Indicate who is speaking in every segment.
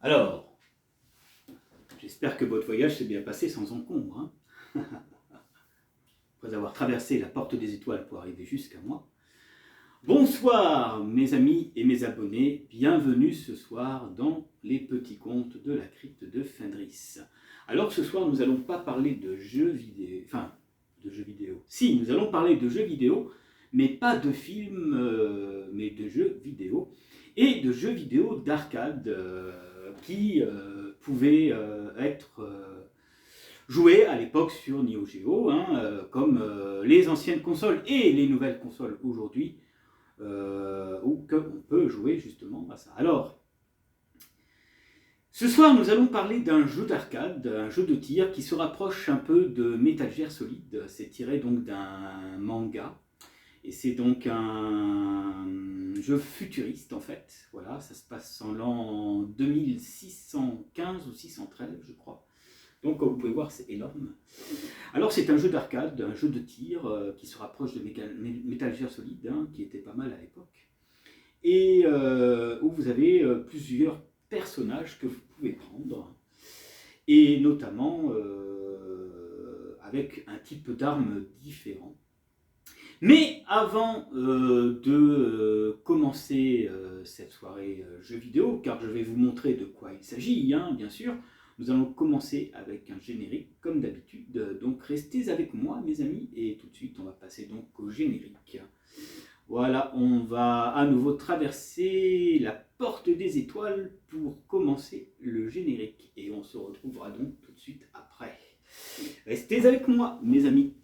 Speaker 1: Alors, j'espère que votre voyage s'est bien passé sans encombre, hein. Après avoir traversé la porte des étoiles pour arriver jusqu'à moi. Bonsoir mes amis et mes abonnés, bienvenue ce soir dans les petits contes de la crypte de Fenris. Alors ce soir nous allons pas parler de jeux vidéo, Si, nous allons parler de jeux vidéo, mais pas de films, mais de jeux vidéo. Et de jeux vidéo d'arcade qui pouvaient être joués à l'époque sur Neo Geo, hein, comme les anciennes consoles et les nouvelles consoles aujourd'hui, où on peut jouer justement à ça. Alors, ce soir, nous allons parler d'un jeu d'arcade, un jeu de tir qui se rapproche un peu de Metal Gear Solid. C'est tiré donc d'un manga. Et c'est donc un jeu futuriste en fait. Voilà, ça se passe en l'an 2615 ou 613, je crois. Donc, comme vous pouvez voir, c'est énorme. Alors, c'est un jeu d'arcade, un jeu de tir qui se rapproche de Metal Gear Solid, hein, qui était pas mal à l'époque. Et où vous avez plusieurs personnages que vous pouvez prendre. Et notamment avec un type d'armes différent. Mais avant de commencer cette soirée jeux vidéo, car je vais vous montrer de quoi il s'agit, hein, bien sûr, nous allons commencer avec un générique, comme d'habitude. Donc restez avec moi, mes amis, et tout de suite, on va passer donc au générique. Voilà, on va à nouveau traverser la porte des étoiles pour commencer le générique. Et on se retrouvera donc tout de suite après. Restez avec moi, mes amis.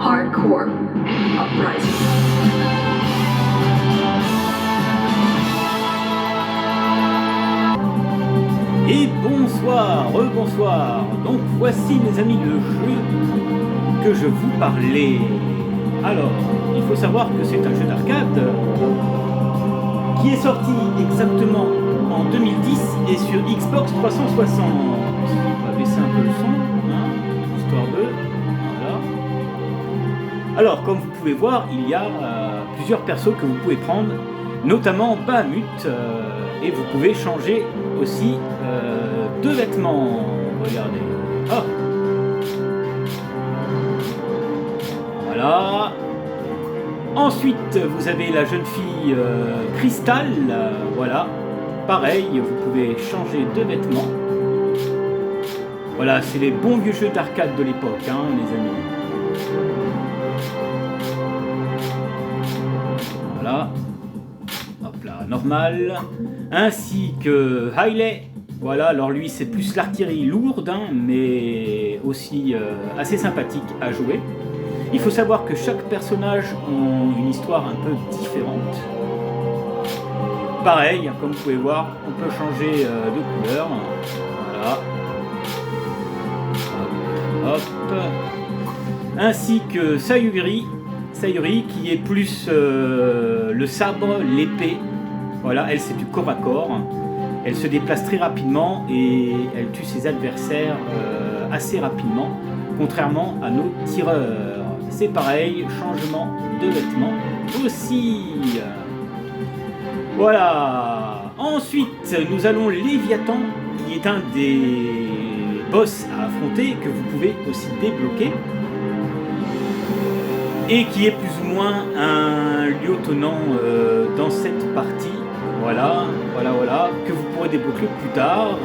Speaker 2: hardcore uprising.
Speaker 1: Et bonsoir, rebonsoir. Donc voici mes amis le jeu que je vous parlais. Alors, il faut savoir que c'est un jeu d'arcade qui est sorti exactement en 2010 et sur Xbox 360. On va baisser un peu le son, hein, histoire de... Voilà. Alors, comme vous pouvez voir, il y a plusieurs persos que vous pouvez prendre, notamment Bahamut, et vous pouvez changer aussi de vêtements. Regardez. Ah. Voilà. Ensuite, vous avez la jeune fille Crystal. Voilà. Pareil, vous pouvez changer de vêtements. Voilà, c'est les bons vieux jeux d'arcade de l'époque, hein, les amis. Voilà. Hop là, normal. Ainsi que Hailey. Voilà, alors lui c'est plus l'artillerie lourde, hein, mais aussi assez sympathique à jouer. Il faut savoir que chaque personnage a une histoire un peu différente. Pareil, comme vous pouvez voir, on peut changer de couleur. Voilà. Hop, hop. Ainsi que Sayuri qui est plus le sabre, l'épée. Voilà, elle c'est du corps à corps. Elle se déplace très rapidement et elle tue ses adversaires assez rapidement, contrairement à nos tireurs. C'est pareil, changement de vêtements aussi. Voilà. Ensuite, nous allons Léviathan, qui est un des boss à affronter, que vous pouvez aussi débloquer. Et qui est plus ou moins un lieutenant dans cette partie. Voilà, que vous pourrez débloquer plus tard.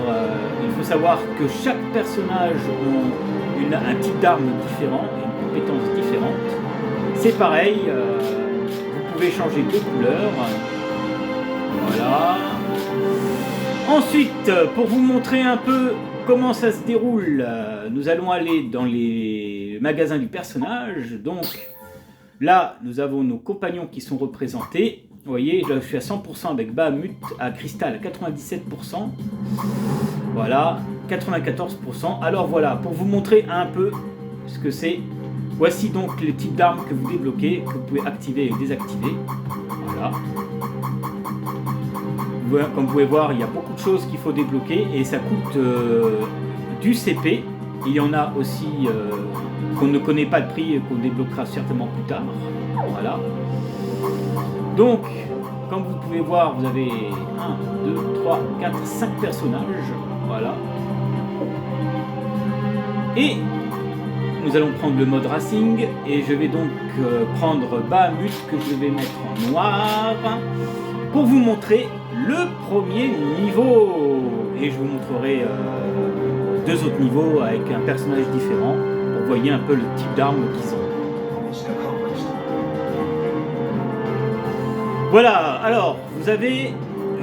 Speaker 1: Il faut savoir que chaque personnage a un type d'arme différent et une compétence différente. C'est pareil, vous pouvez changer de couleur. Voilà. Ensuite, pour vous montrer un peu comment ça se déroule, nous allons aller dans les magasins du personnage. Donc là, nous avons nos compagnons qui sont représentés. Vous voyez, là, je suis à 100% avec Bahamut, à Crystal à 97%. Voilà, 94%. Alors voilà, pour vous montrer un peu ce que c'est, voici donc les types d'armes que vous débloquez, que vous pouvez activer et désactiver. Voilà. Comme vous pouvez voir, il y a beaucoup de choses qu'il faut débloquer et ça coûte du CP. Il y en a aussi qu'on ne connaît pas le prix et qu'on débloquera certainement plus tard. Voilà. Donc, comme vous pouvez voir, vous avez 1, 2, 3, 4, 5 personnages. Voilà. Et nous allons prendre le mode Racing. Et je vais donc prendre Bahamut que je vais mettre en noir pour vous montrer le premier niveau. Et je vous montrerai deux autres niveaux avec un personnage différent pour que vous voyez un peu le type d'armes qu'ils ont. Voilà, alors vous avez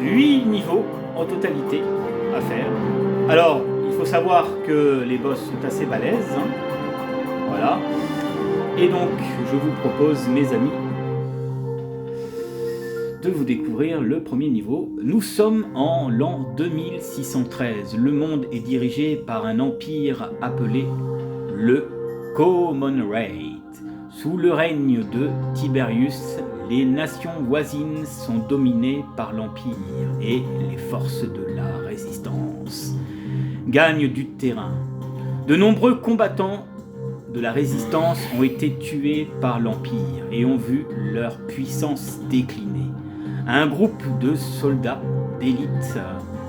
Speaker 1: 8 niveaux en totalité à faire. Alors, il faut savoir que les boss sont assez balèzes. Hein. Voilà. Et donc, je vous propose, mes amis, de vous découvrir le premier niveau. Nous sommes en l'an 2613. Le monde est dirigé par un empire appelé le Commonwealth. Sous le règne de Tiberius, les nations voisines sont dominées par l'Empire et les forces de la résistance gagnent du terrain. De nombreux combattants de la résistance ont été tués par l'Empire et ont vu leur puissance décliner. Un groupe de soldats d'élite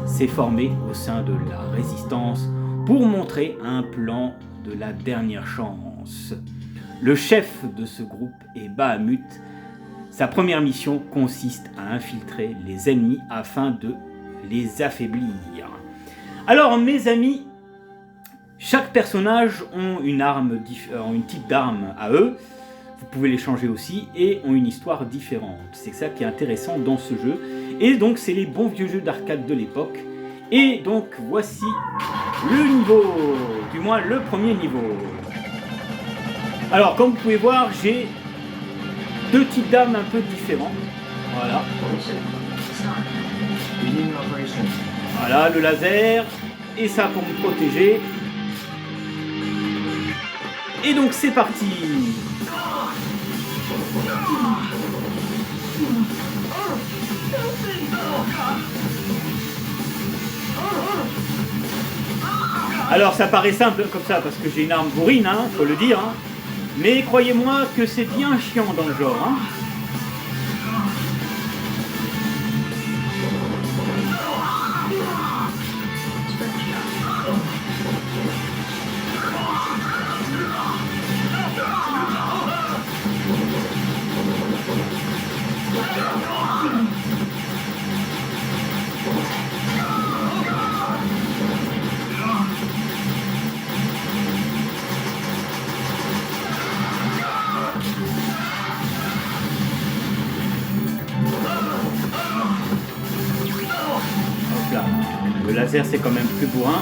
Speaker 1: s'est formé au sein de la résistance pour montrer un plan de la dernière chance. Le chef de ce groupe est Bahamut. Sa première mission consiste à infiltrer les ennemis afin de les affaiblir. Alors mes amis, chaque personnage ont une type d'arme à eux. Vous pouvez les changer aussi et ont une histoire différente. C'est ça qui est intéressant dans ce jeu. Et donc c'est les bons vieux jeux d'arcade de l'époque. Et donc voici le niveau, du moins le premier niveau. Alors, comme vous pouvez voir, j'ai deux types d'armes un peu différents. Voilà.
Speaker 3: Beginning operation.
Speaker 1: Voilà, le laser. Et ça pour me protéger. Et donc, c'est parti. Alors ça paraît simple comme ça parce que j'ai une arme bourrine, hein, faut le dire. Hein. Mais croyez-moi que c'est bien chiant dans le genre. Hein. Hop là. Le laser c'est quand même plus bourrin.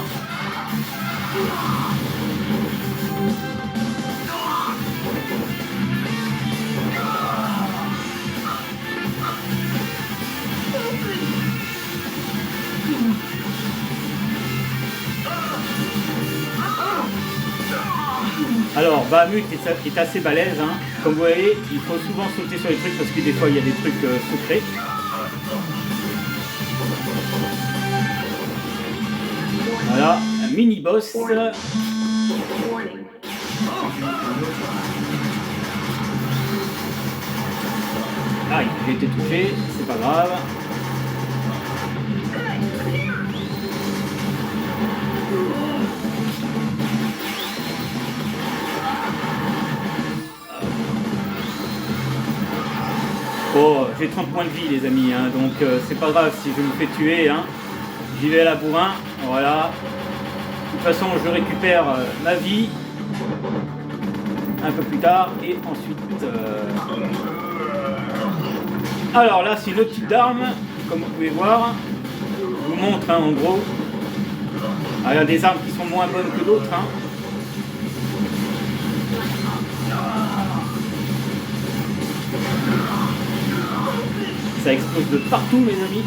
Speaker 1: Alors, Bahamut est assez balèze, hein. Comme vous voyez, il faut souvent sauter sur les trucs parce que des fois il y a des trucs secrets. Voilà, un mini-boss.
Speaker 2: Warning.
Speaker 1: Ah, j'ai été touché, c'est pas grave. Oh, j'ai 30 points de vie les amis, hein, donc c'est pas grave si je me fais tuer, hein. J'y vais à la bourrin, voilà. De toute façon je récupère ma vie un peu plus tard et ensuite... Alors là c'est une autre type d'arme, comme vous pouvez voir. Je vous montre hein, en gros. Alors, il y a des armes qui sont moins bonnes que d'autres. Hein. Ça explose de partout mes amis.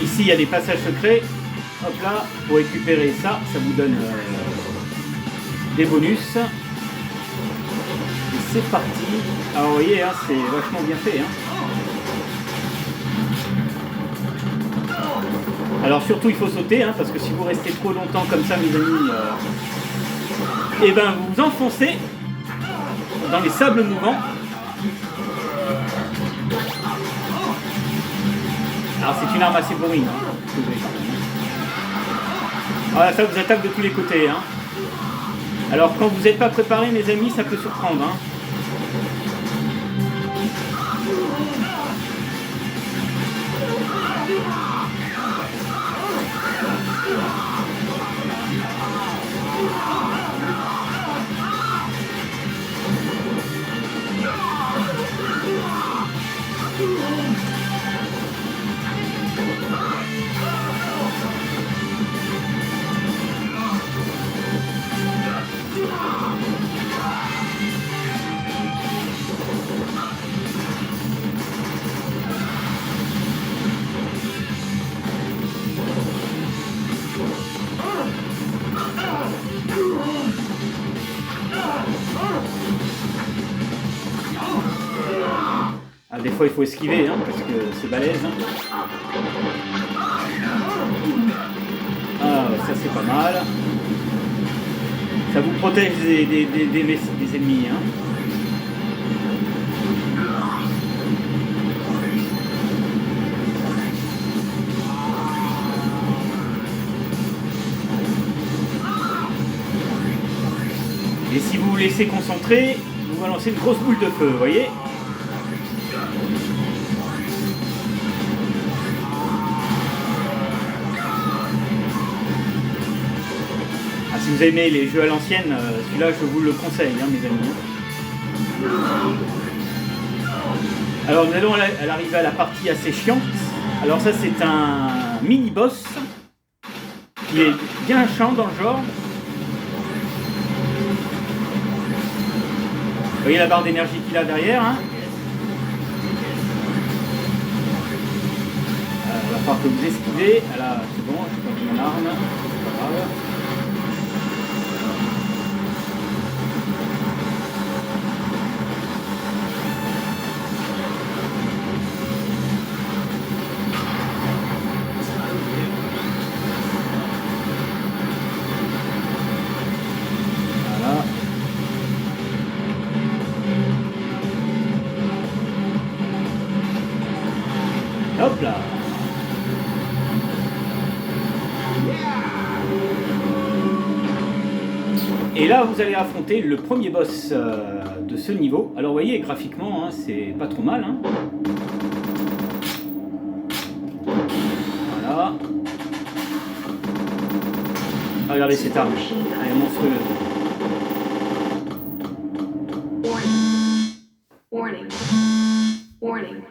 Speaker 1: Ici, il y a des passages secrets. Hop là, pour récupérer ça, ça vous donne des bonus. Et c'est parti. Alors, vous voyez, hein, c'est vachement bien fait. Hein. Alors, surtout, il faut sauter, hein, parce que si vous restez trop longtemps comme ça, mes amis, eh ben, vous vous enfoncez dans les sables mouvants. Alors c'est une arme assez bourrine. Hein. Voilà, ça vous attaque de tous les côtés. Hein. Alors quand vous n'êtes pas préparé mes amis, ça peut surprendre. Hein. Ah, des fois il faut esquiver hein, parce que c'est balèze. Hein. Ah, ça c'est pas mal. Ça vous protège des ennemis. Hein. laissez concentrer, vous balancez une grosse boule de feu, vous voyez. Ah, si vous aimez les jeux à l'ancienne, celui-là je vous le conseille, hein, mes amis. Alors nous allons arriver à la partie assez chiante. Alors ça c'est un mini-boss qui est bien chiant dans le genre. Vous voyez la barre d'énergie qu'il a derrière, hein. Il va falloir que vous esquivez. Ah là, c'est bon, j'ai pas pris mon arme, c'est pas grave. Voilà. Hop là. Et là, vous allez affronter le premier boss de ce niveau. Alors, vous voyez, graphiquement, hein, c'est pas trop mal. Hein. Voilà. Regardez cette arme. Elle est monstrueuse.
Speaker 2: Warning. Warning.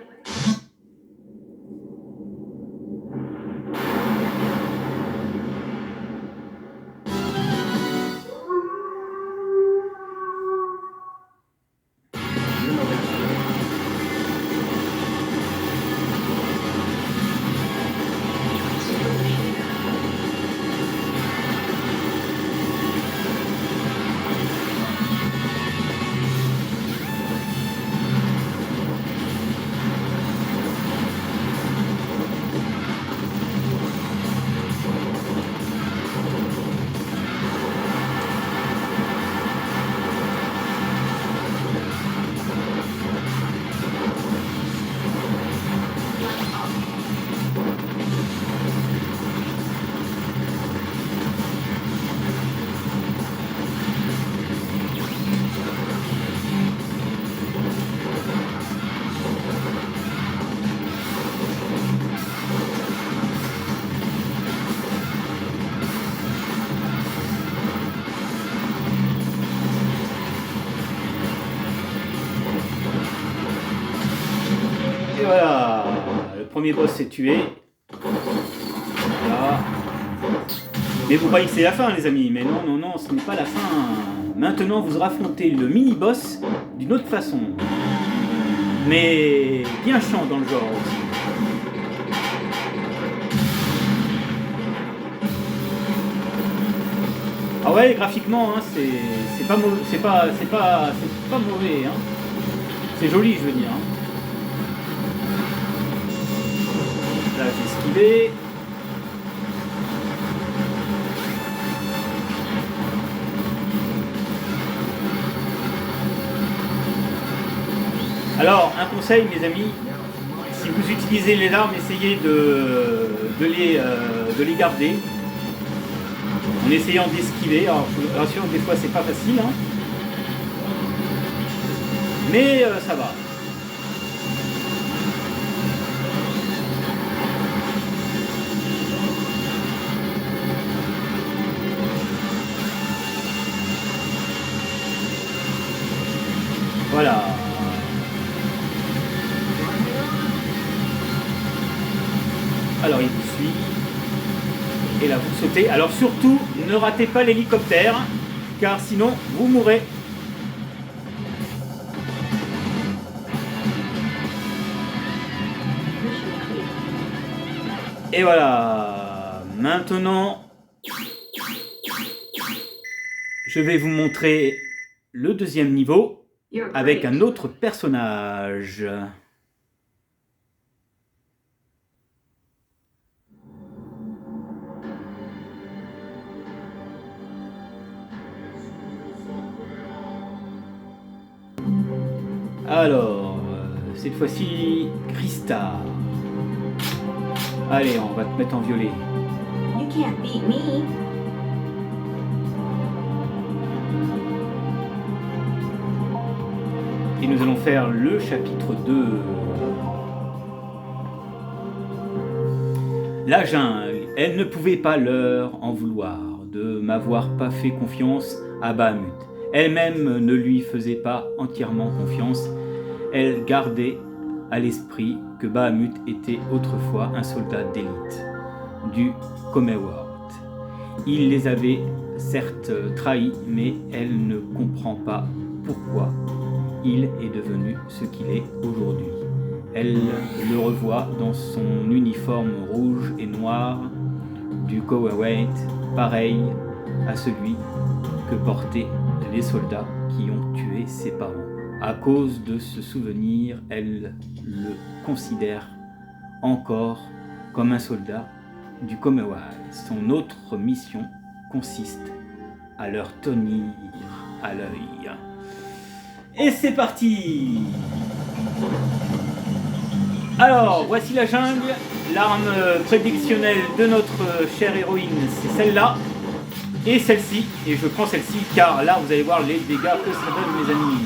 Speaker 1: Et voilà, le premier boss est tué. Voilà. Mais vous croyez que c'est la fin, les amis. Mais non, non, non, ce n'est pas la fin. Maintenant, vous affrontez le mini-boss d'une autre façon. Mais bien chiant dans le genre aussi. Ah ouais, graphiquement, hein, c'est pas mauvais, c'est pas mauvais, hein. C'est joli, je veux dire. Hein. Là, j'ai esquivé. Alors, un conseil, mes amis, si vous utilisez les armes, essayez de les garder en essayant d'esquiver. Alors, je vous rassure, des fois, c'est pas facile, hein. Mais ça va. Voilà. Alors il vous suit. Et là vous sautez. Alors surtout, ne ratez pas l'hélicoptère, car sinon vous mourrez. Et voilà. Maintenant, je vais vous montrer le deuxième niveau avec un autre personnage. Alors, cette fois-ci, Krista. Allez, on va te mettre en violet.
Speaker 2: You can't beat me.
Speaker 1: Aujourd'hui, nous allons faire le chapitre 2. La jungle, elle ne pouvait pas leur en vouloir de m'avoir pas fait confiance à Bahamut. Elle-même ne lui faisait pas entièrement confiance. Elle gardait à l'esprit que Bahamut était autrefois un soldat d'élite du Commonwealth. Il les avait certes trahis, mais elle ne comprend pas pourquoi il est devenu ce qu'il est aujourd'hui. Elle le revoit dans son uniforme rouge et noir du Commonwealth, pareil à celui que portaient les soldats qui ont tué ses parents. À cause de ce souvenir, elle le considère encore comme un soldat du Commonwealth. Son autre mission consiste à leur tenir à l'œil. Et c'est parti! Alors, voici la jungle. L'arme prédictionnelle de notre chère héroïne, c'est celle-là. Et celle-ci. Et je prends celle-ci car là, vous allez voir les dégâts que ça donne, mes amis.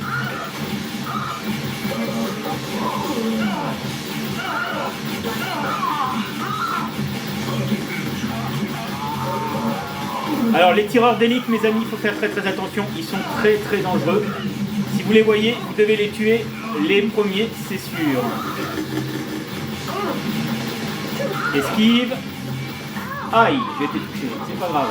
Speaker 1: Alors, les tireurs d'élite, mes amis, il faut faire très très attention. Ils sont très très dangereux. Si vous les voyez, vous devez les tuer les premiers, c'est sûr. Esquive. Aïe, j'ai été touché, c'est pas grave.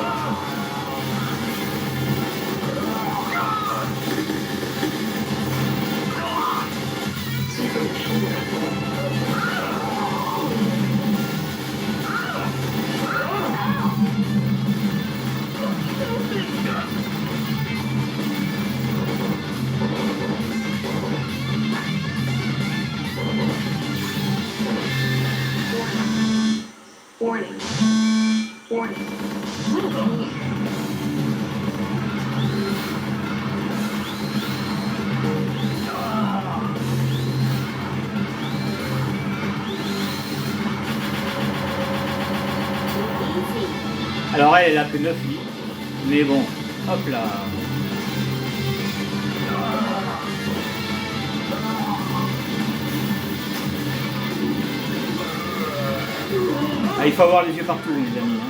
Speaker 2: Warning. Warning.
Speaker 1: Alors elle a que 9 vies, mais bon, hop là. Ah, il faut avoir les yeux partout, les amis.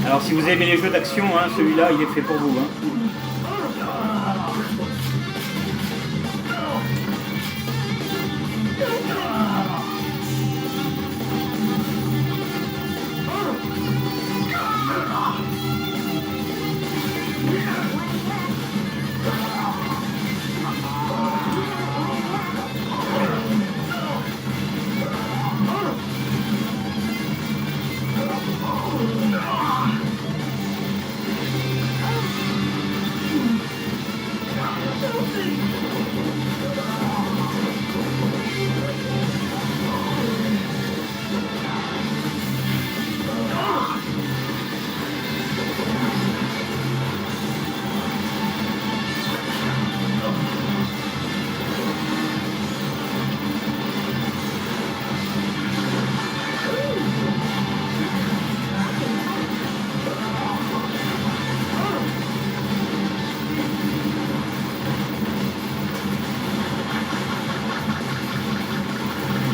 Speaker 1: Alors si vous aimez les jeux d'action, hein, celui-là il est fait pour vous. Hein.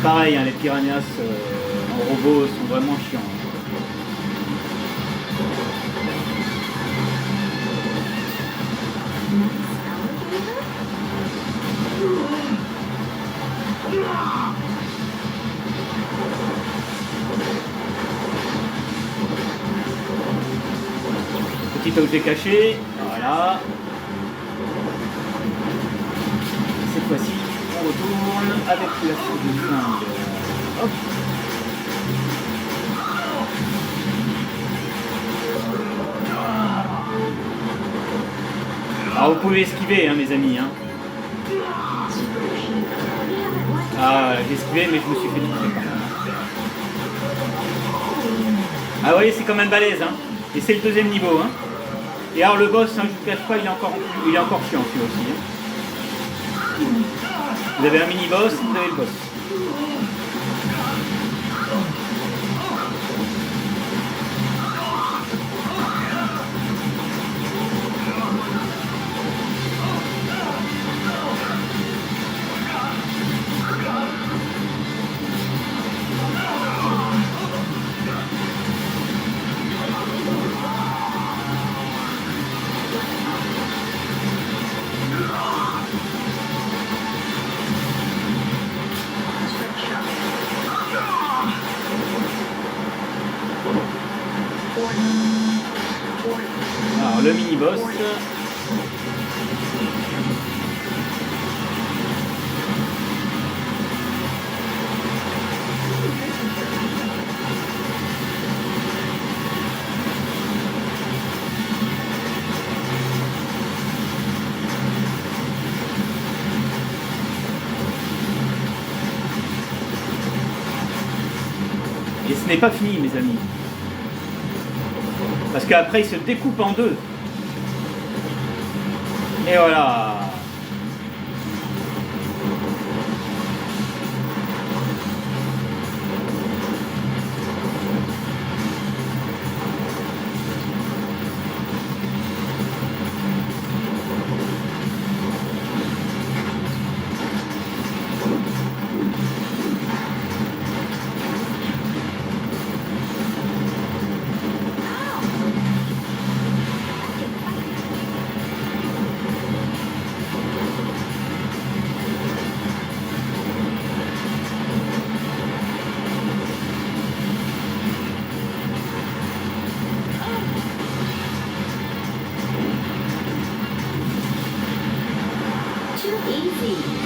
Speaker 1: Pareil, hein, les piranhas en robot sont vraiment chiants. Petit objet caché, voilà. Cette fois-ci, on retourne avec la foudre de flingue. Hop. Alors vous pouvez esquiver, hein, mes amis. Hein. Ah, j'ai esquivé, mais je me suis fait toucher. Ah, vous voyez, c'est quand même balèze, hein. Et c'est le deuxième niveau, hein. Et alors le boss, hein, je vous cache pas, il est encore chiant celui-là aussi, hein. Vous avez un mini-boss, vous avez le boss. Alors le mini-boss. Et ce n'est pas fini, mes amis. Parce qu'après, il se découpe en deux. Et voilà.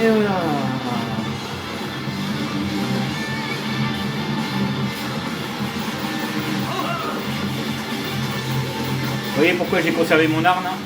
Speaker 1: Et voilà. Vous voyez pourquoi j'ai conservé mon arme, hein?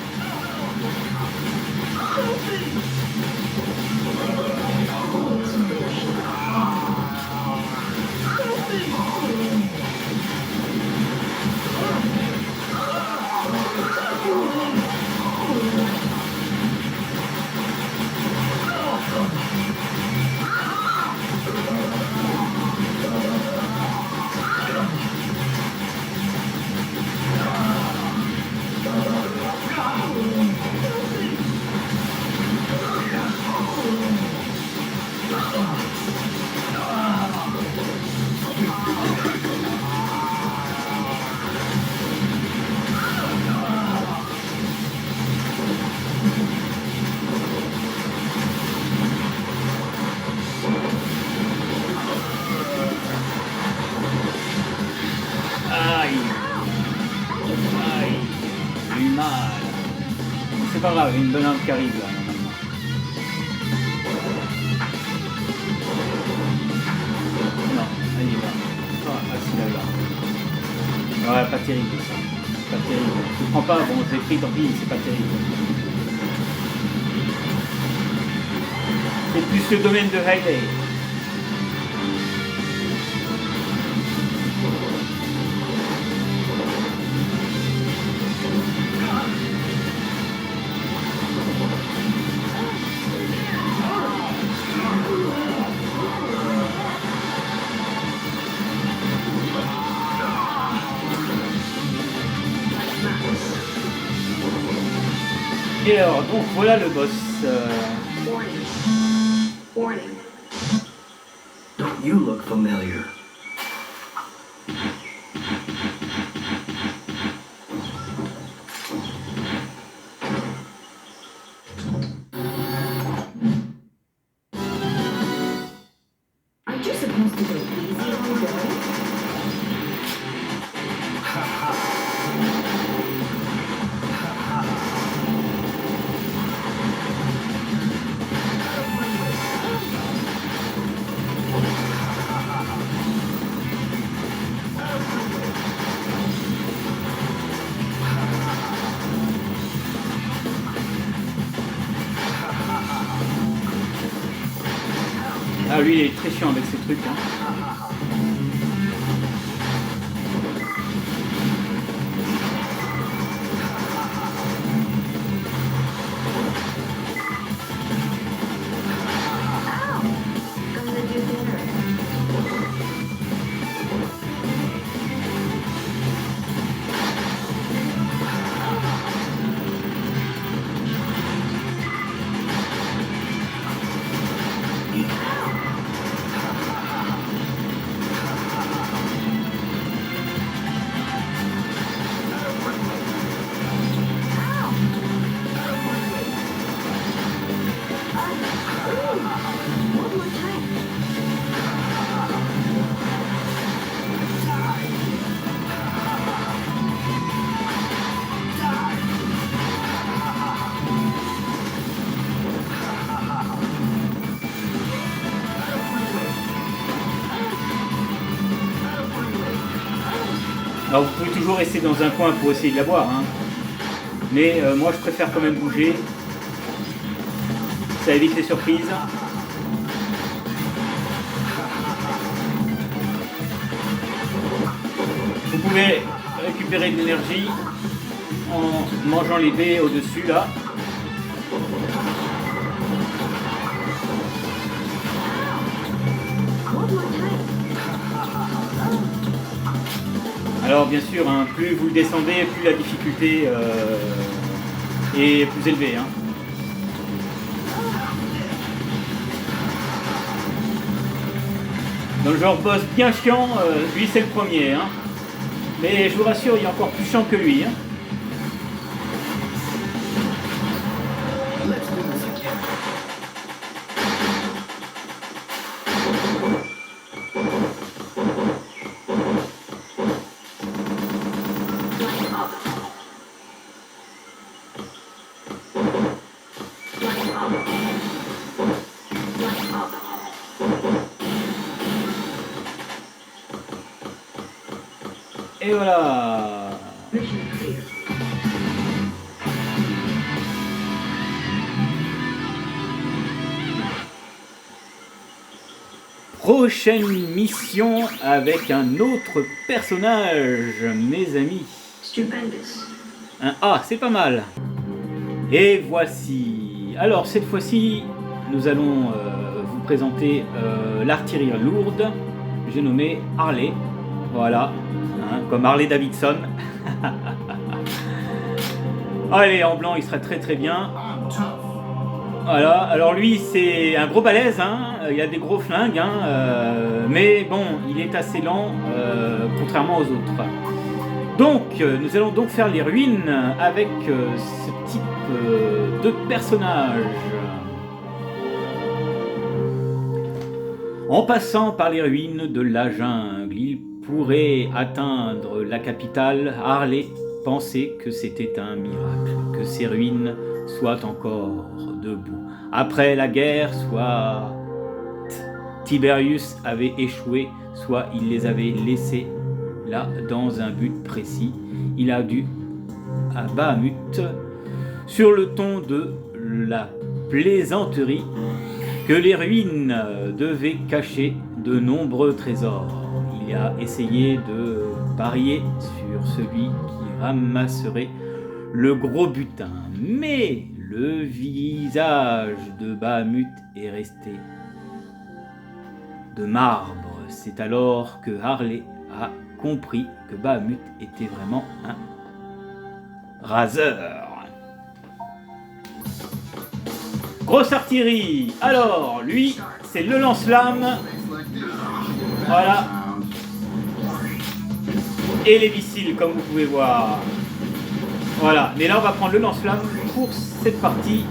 Speaker 1: C'est pas grave, une bonne arme qui arrive là, normalement. Non, elle y va. Ah, si là, là. Ouais, pas terrible ça. Pas terrible. Je prends pas, bon, j'ai pris, tant pis, c'est pas terrible. C'est plus le domaine de Riley. Et alors, donc voilà le boss.
Speaker 2: Warning.
Speaker 3: Don't you look familiar?
Speaker 2: Aren't you supposed to go easy on the boy?
Speaker 1: Ah, lui, il est très chiant avec ces trucs. Hein. Alors vous pouvez toujours rester dans un coin pour essayer de la voir, hein. Mais moi je préfère quand même bouger. Ça évite les surprises. Vous pouvez récupérer de l'énergie en mangeant les baies au-dessus là. Alors bien sûr, hein, plus vous le descendez, plus la difficulté est plus élevée. Hein. Dans le genre boss bien chiant, lui c'est le premier. Hein. Mais je vous rassure, il est encore plus chiant que lui. Hein.
Speaker 3: Let's do this again.
Speaker 1: Et voilà.
Speaker 2: Mission clear.
Speaker 1: Prochaine mission avec un autre personnage, mes amis.
Speaker 2: Stupendous.
Speaker 1: C'est pas mal. Et voici. Alors cette fois-ci, nous allons vous présenter l'artillerie lourde. J'ai nommé Harley. Voilà, hein, comme Harley Davidson. Allez, en blanc, il serait très très bien. Voilà, alors lui c'est un gros balèze, hein. Il a des gros flingues, hein, mais bon, il est assez lent, contrairement aux autres. Donc, nous allons donc faire les ruines avec ce type de personnage. En passant par les ruines de la jungle, il pourrait atteindre la capitale. Harley pensait que c'était un miracle, que ces ruines soient encore debout. Après la guerre, soit Tiberius avait échoué, soit il les avait laissés là dans un but précis. Il a dû à Bahamut, sur le ton de la plaisanterie, que les ruines devaient cacher de nombreux trésors. Il a essayé de parier sur celui qui ramasserait le gros butin, mais le visage de Bahamut est resté de marbre. C'est alors que Harley a compris que Bahamut était vraiment un raseur. Grosse artillerie. Alors, lui, c'est le lance-flamme. Voilà. Et les missiles, comme vous pouvez voir. Voilà. Mais là, on va prendre le lance-flamme pour cette partie.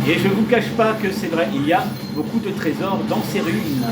Speaker 1: Et je vous cache pas que c'est vrai, il y a beaucoup de trésors dans ces ruines.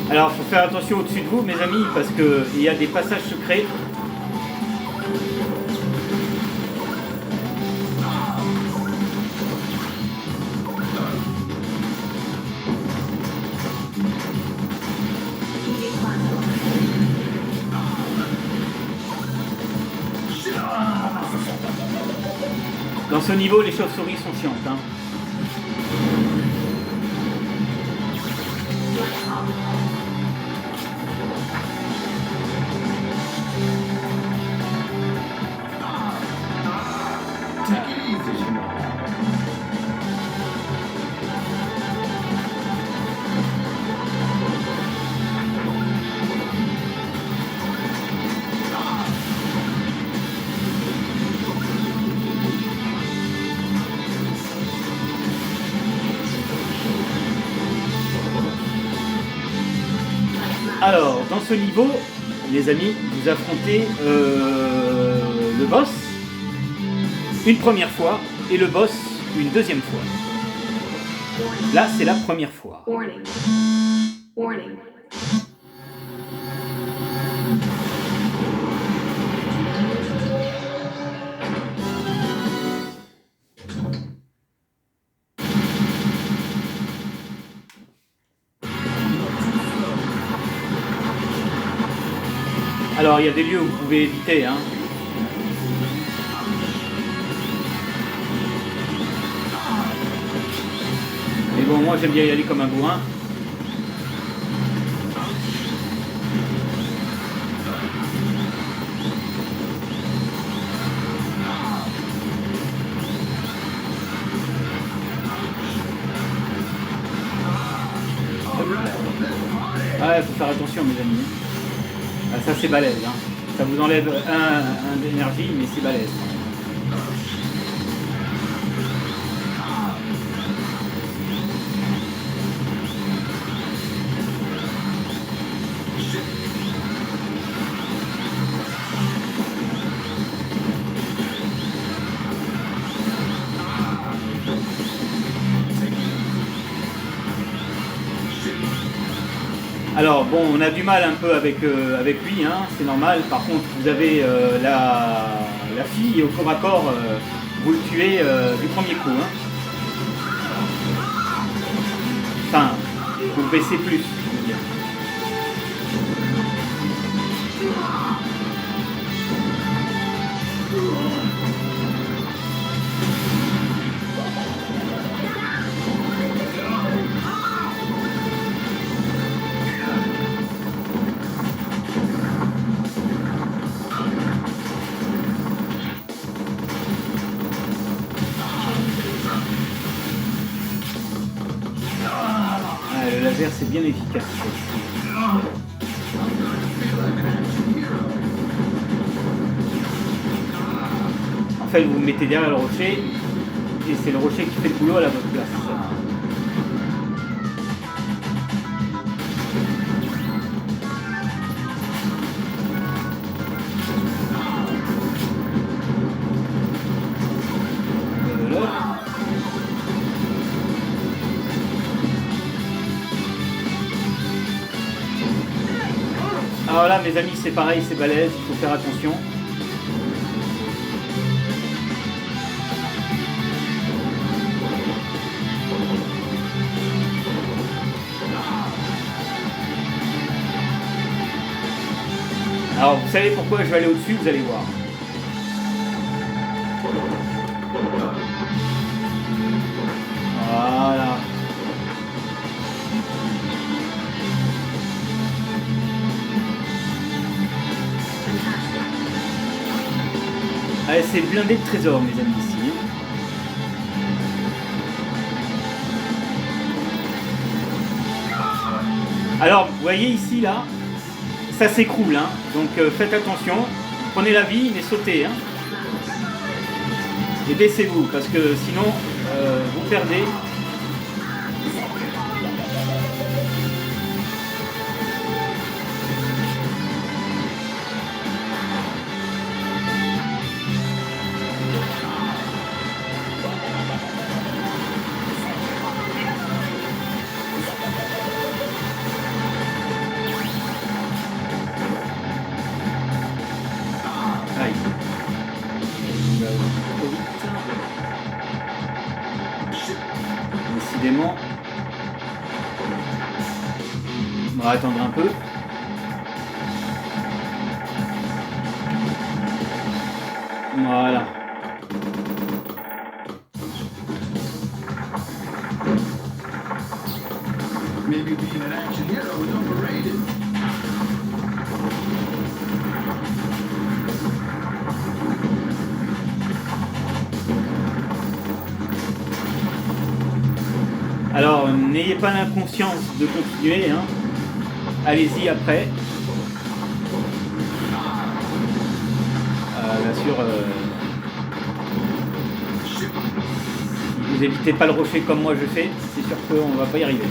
Speaker 1: Alors, il faut faire attention au-dessus de vous, mes amis, parce qu'il y a des passages secrets. Dans ce niveau, les chauves-souris sont chiantes. Hein. Alors, dans ce niveau, les amis, vous affrontez le boss une première fois et le boss une deuxième fois. Là, c'est la première fois.
Speaker 2: Warning. Warning.
Speaker 1: Alors, il y a des lieux où vous pouvez éviter, hein. Mais bon, moi j'aime bien y aller comme un bourrin. Ah, il faut faire attention, mes amis. Ah, ça c'est balèze, hein. Ça vous enlève un d'énergie, mais c'est balèze. Alors bon, on a du mal un peu avec lui, hein, c'est normal. Par contre, vous avez la fille au corps à corps, vous le tuez du premier coup. Hein. Enfin, vous le baissez plus, je veux dire. Le laser c'est bien efficace. En fait vous vous mettez derrière le rocher et c'est le rocher qui fait le boulot à la votre place. Alors là mes amis c'est pareil, c'est balèze, il faut faire attention. Alors vous savez pourquoi je vais aller au-dessus, vous allez voir. Voilà. Allez, c'est blindé de trésors, mes amis, ici. Hein. Alors, vous voyez ici, là, ça s'écroule, hein. Donc faites attention. Prenez la vie, mais sautez. Hein. Et baissez-vous, parce que sinon, vous perdez. Décidément, on va attendre un peu. Voilà.
Speaker 3: Maybe being an action hero is overrated.
Speaker 1: Alors, n'ayez pas l'inconscience de continuer, hein. Allez-y après. Bien sûr, si vous évitez pas le rocher comme moi je fais, c'est sûr qu'on va pas y arriver.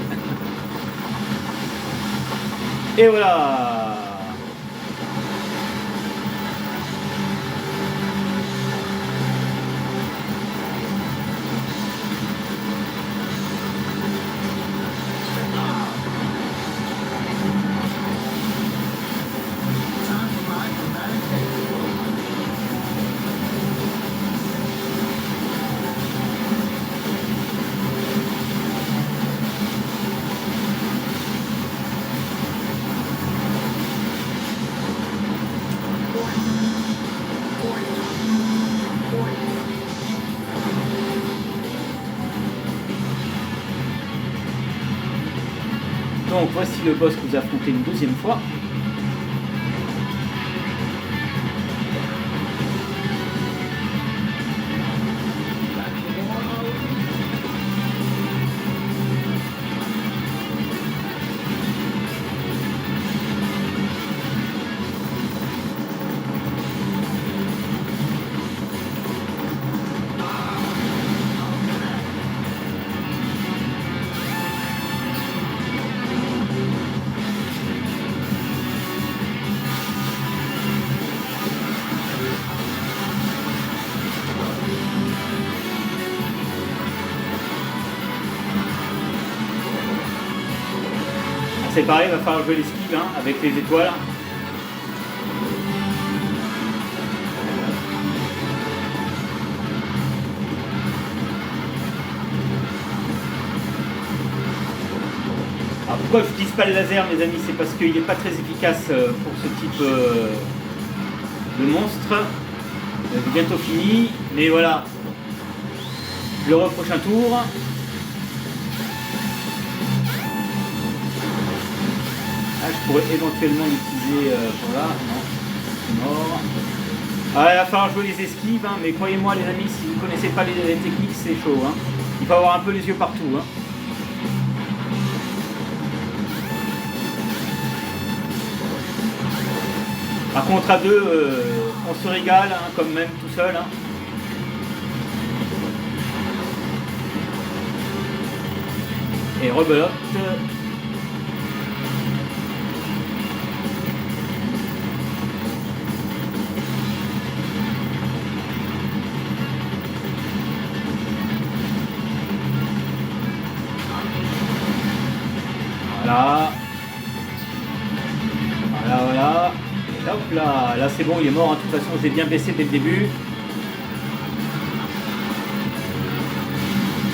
Speaker 1: Et voilà.
Speaker 3: Time for my dramatic exit.
Speaker 1: Donc voici le boss que vous affrontez une deuxième fois. C'est pareil, il va falloir jouer l'esquive hein, avec les étoiles. Alors pourquoi je n'utilise pas le laser mes amis? C'est parce qu'il n'est pas très efficace pour ce type de monstre. C'est bientôt fini, mais voilà. Je le prochain tour. Ah, je pourrais éventuellement l'utiliser pour là. Non, c'est mort. Ah, il va falloir jouer les esquives, hein, mais croyez-moi les amis, si vous ne connaissez pas les techniques, c'est chaud. Hein. Il faut avoir un peu les yeux partout. Hein. Par contre à deux, on se régale, hein, comme même tout seul. Hein. Et rebelote. Voilà. Voilà, voilà. Et hop là. Là c'est bon, il est mort. Hein. De toute façon, j'ai bien baissé dès le début.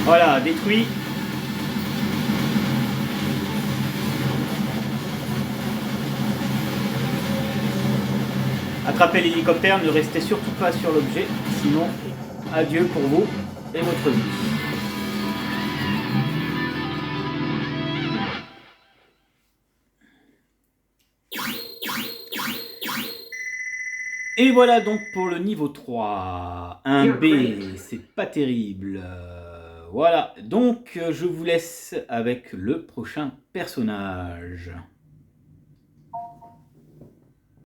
Speaker 1: Voilà, détruit. Attrapez l'hélicoptère, ne restez surtout pas sur l'objet, sinon adieu pour vous et votre vie. Et voilà donc pour le niveau 3. Un B, c'est pas terrible. Voilà, donc je vous laisse avec le prochain personnage.